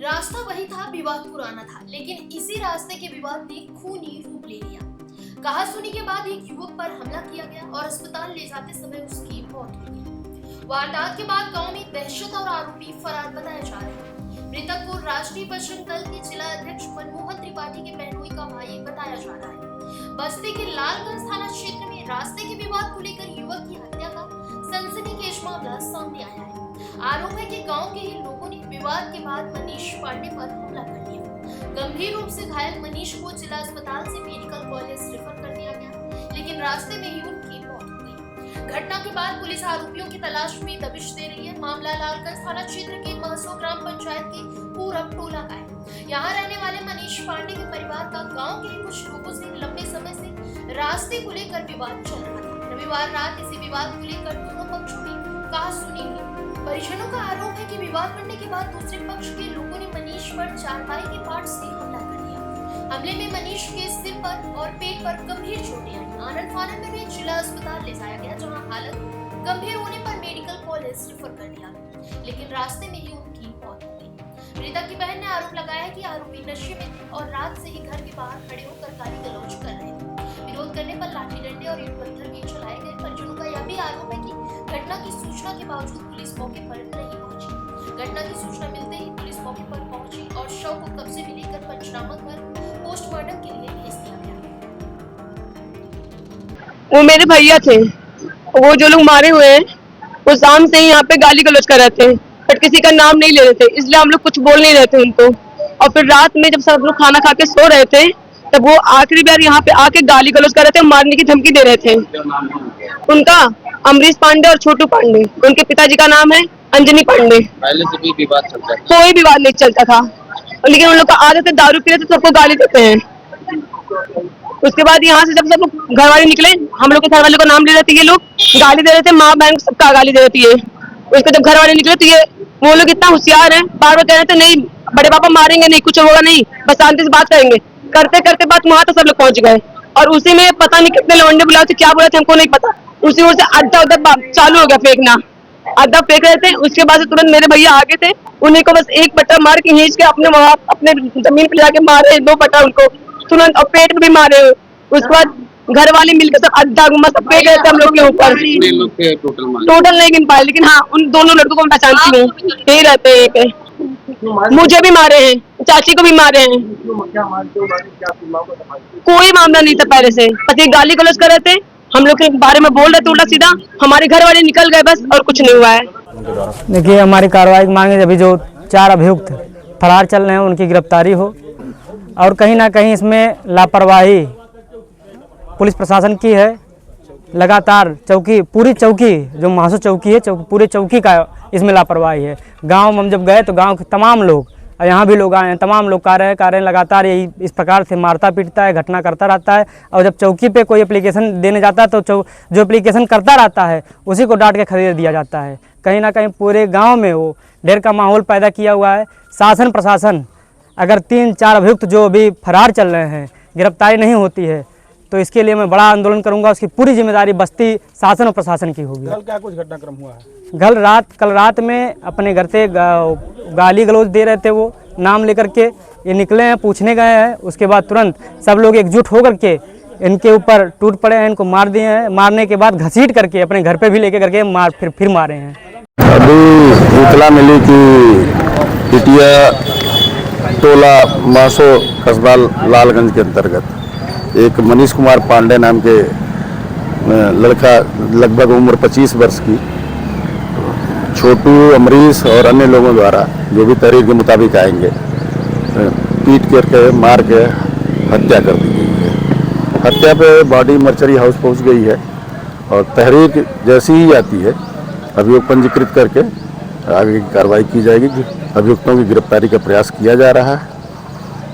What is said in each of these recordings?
रास्ता वही था, विवाद पुराना था, लेकिन इसी रास्ते के विवाद ने खूनी रूप ले लिया। कहा सुनी के बाद एक युवक पर हमला किया गया और अस्पताल ले जाते समय उसकी मौत हो गई। वारदात के बाद गांव में दहशत और आरोपी फरार बताया जा रहे हैं। मृतक को राष्ट्रीय बजरंग दल के जिला अध्यक्ष मनमोहन त्रिपाठी के बहनोई का भाई बताया जा रहा है। बस्ती के लालगंज थाना क्षेत्र में रास्ते के विवाद को लेकर युवक की हत्या का सनसनीखेज मामला सामने आया है। आरोप है कि गांव के ही लोगों ने विवाद के बाद मनीष पांडे पर हमला कर दिया। गंभीर रूप से घायल मनीष को जिला अस्पताल से मेडिकल कॉलेज रेफर कर दिया गया, लेकिन रास्ते में ही उनकी मौत हो गई। घटना के बाद पुलिस आरोपियों की तलाश में दबिश दे रही है। मामला लालगंज थाना क्षेत्र के महसो ग्राम पंचायत के पूरब टोला का है। यहाँ रहने वाले मनीष पांडे के परिवार का गाँव के कुछ लोगों से लंबे समय से रास्ते को लेकर विवाद चल रहा था। रविवार रात इसी विवाद को लेकर दोनों पक्षों में कहा सुनी हुई। परिजनों का आरोप है कि विवाद बढ़ने के बाद दूसरे पक्ष के लोगों ने मनीष पर चारपाई के पार्ट से हमला कर दिया। हमले में मनीष के सिर पर और पेट पर गंभीर चोटें आई। आनंद फानन में भी जिला अस्पताल ले जाया गया, जहां हालत गंभीर होने पर मेडिकल कॉलेज रेफर कर दिया, लेकिन रास्ते में ही उनकी मौत हो गई। मृतक की बहन ने आरोप लगाया कि आरोपी नशे में थे और रात से ही घर के बाहर खड़े होकर गाली गलौज कर रहे थे। विरोध करने पर लाठी डंडे और ईंट पत्थर भी चलाए गए। परिजनों का यह भी आरोप है कि घटना की सूचना के बावजूद पुलिस मौके पर नहीं पहुंची। घटना की सूचना मिलते ही पुलिस मौके पर पहुंची और शव को कब्जे में लेकर पंचनामा कर पोस्टमार्टम के लिए भेज दिया गया। वो मेरे भैया थे, वो जो लोग मारे हुए हैं वो शाम से ही यहाँ पे गाली गलौज कर रहे थे, बट किसी का नाम नहीं ले रहे थे, इसलिए हम लोग कुछ बोल नहीं रहे थे उनको। और फिर रात में जब सब लोग खाना खा के सो रहे थे तब वो आखिरी बार यहाँ पे आके गाली गलौज कर रहे थे, मारने की धमकी दे रहे थे। उनका अमरीश पांडे और छोटू पांडे, उनके पिताजी का नाम है अंजनी पांडे। पहले से भी विवाद चलता है? कोई विवाद नहीं चलता था, लेकिन उन लोग का आदत है दारू पीते तो सबको गाली देते हैं। उसके बाद यहाँ से जब सब लोग घर वाले निकले, हम लोग के घर वाले को नाम ले रहे थे, ये लोग गाली दे रहे थे, माँ बहन सबका गाली दे रही है। उसके जब घर वाले निकले तो ये वो लोग इतना होशियार है, बार बार कह रहे थे नहीं बड़े पापा मारेंगे नहीं, कुछ होगा नहीं, बस शांति से बात करेंगे। करते करते बात वहां तो सब लोग पहुंच गए और उसी में पता नहीं कितने लवंडे बुलाए थे, क्या बोला थे हमको नहीं पता। उसी ओर से अड्डा उड्डा चालू हो गया फेंकना, अड्डा फेंक रहे थे। उसके बाद से तुरंत मेरे भैया आगे थे, उन्हीं को बस एक पट्टा मार के खींच के अपने वहां अपने जमीन पे जाके मारे, 2 पट्टा उनको तुरंत, और पेट में भी मारे। उसके बाद घर वाले मिलकर सब अड्डा गुम्मा सब फेंक रहे थे हम लोग के ऊपर। टोटल नहीं गिन पाए, लेकिन हाँ उन दोनों लड़कों को मैं पहचानती हूँ, यही रहते हैं। मुझे भी मारे हैं, चाची को भी मारे हैं। कोई मामला नहीं था पहले से, बस ये गाली गलौज कर रहे थे, हम लोग के बारे में बोल रहे थे उल्टा सीधा, हमारे घर वाले निकल गए बस, और कुछ नहीं हुआ है। देखिए हमारी कार्रवाई की मांग है, अभी जो 4 अभियुक्त फरार चल रहे हैं उनकी गिरफ्तारी हो, और कहीं ना कहीं इसमें लापरवाही पुलिस प्रशासन की है। लगातार चौकी, पूरी चौकी जो महसो चौकी है, पूरे चौकी का इसमें लापरवाही है। गांव में हम जब गए तो गांव के तमाम लोग, और यहाँ भी लोग आए हैं, तमाम लोग कह रहे हैं लगातार यही इस प्रकार से मारता पीटता है, घटना करता रहता है। और जब चौकी पे कोई एप्लीकेशन देने जाता है तो जो एप्लीकेशन करता रहता है उसी को डांट के खरीद दिया जाता है। कहीं ना कहीं पूरे गाँव में वो डर का माहौल पैदा किया हुआ है। शासन प्रशासन अगर 3-4 अभियुक्त जो अभी फरार चल रहे हैं गिरफ्तारी नहीं होती है तो इसके लिए मैं बड़ा आंदोलन करूंगा। उसकी पूरी जिम्मेदारी बस्ती शासन और प्रशासन की होगी। कल क्या कुछ घटनाक्रम हुआ है? कल रात में अपने घर से गाली गलौज दे रहे थे, वो नाम लेकर के ये निकले हैं, पूछने गए हैं। उसके बाद तुरंत सब लोग एकजुट होकर के इनके ऊपर टूट पड़े हैं, इनको मार दिए हैं। मारने के बाद घसीट करके अपने घर पे भी लेके करके फिर मारे हैं। अभी इतला मिली कि पिटिया टोला महसो कस्बा लालगंज के अंतर्गत एक मनीष कुमार पांडे नाम के लड़का, लगभग उम्र 25 वर्ष की, छोटू, अमरीश और अन्य लोगों द्वारा जो भी तहरीर के मुताबिक आएंगे पीट करके मार के हत्या कर दी गई है। हत्या पे बॉडी मर्चरी हाउस पहुंच गई है और तहरीर जैसी ही आती है अभियोग पंजीकृत करके आगे की कार्रवाई की जाएगी। अभियुक्तों की गिरफ्तारी का प्रयास किया जा रहा है।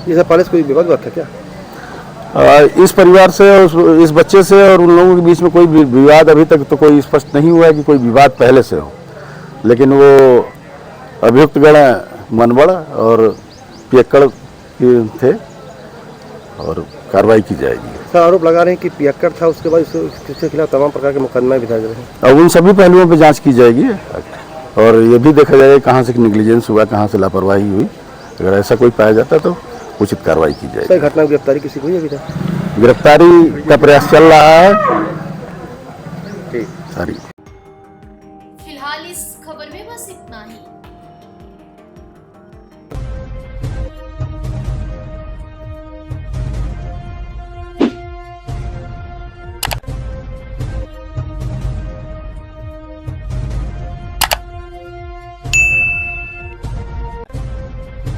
ये पहले से कोई विवाद हुआ था क्या? इस परिवार से, इस बच्चे से और उन लोगों के बीच में कोई विवाद अभी तक तो कोई स्पष्ट नहीं हुआ है कि कोई विवाद पहले से हो, लेकिन वो अभियुक्तगण मनबड़ और पियक्कड़ थे और कार्रवाई की जाएगी। सर आरोप लगा रहे हैं कि पियक्कड़ था, उसके बाद इसके खिलाफ तमाम प्रकार के मुकदमे भी दर्ज रहे हैं। अब उन सभी पहलुओं पर जाँच की जाएगी और ये भी देखा जाएगा कहाँ से नेग्लिजेंस हुआ, कहाँ से लापरवाही हुई। अगर ऐसा कोई पाया जाता तो उचित कार्रवाई की जाएगी। सर घटना में गिरफ्तारी किसी को हुई अभी तक? गिरफ्तारी का प्रयास चल रहा है ठीक। सारी